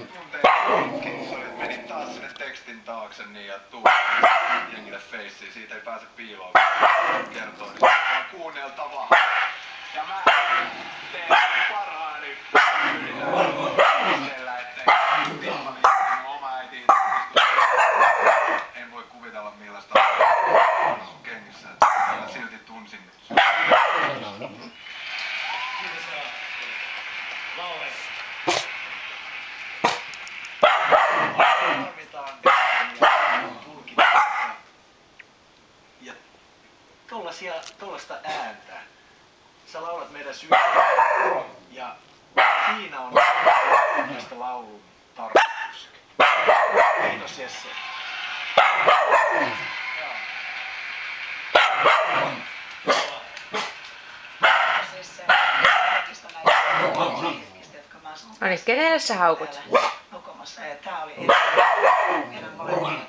tunteet menit taas sinne tekstin taakse niin ja tuu jengille feissiin. Siitä ei pääse piiloon. Kertoo, niin on kuunneltavaa. Ja mä teen parhaani. Yritän itsellä, ettei minun oma äiti en voi kuvitella millaista on sun kengissä. Mä silti tunsin sun. Kiitos Lauri. Tarvitaan ja tulkitaan ja tollaista ääntä. Sä laulat meidän sydäntä ja siinä on näistä laulun tarkoitus. Kiitos Jesse. No niin, kenelle sä haukut? Tää oli meidän molemmien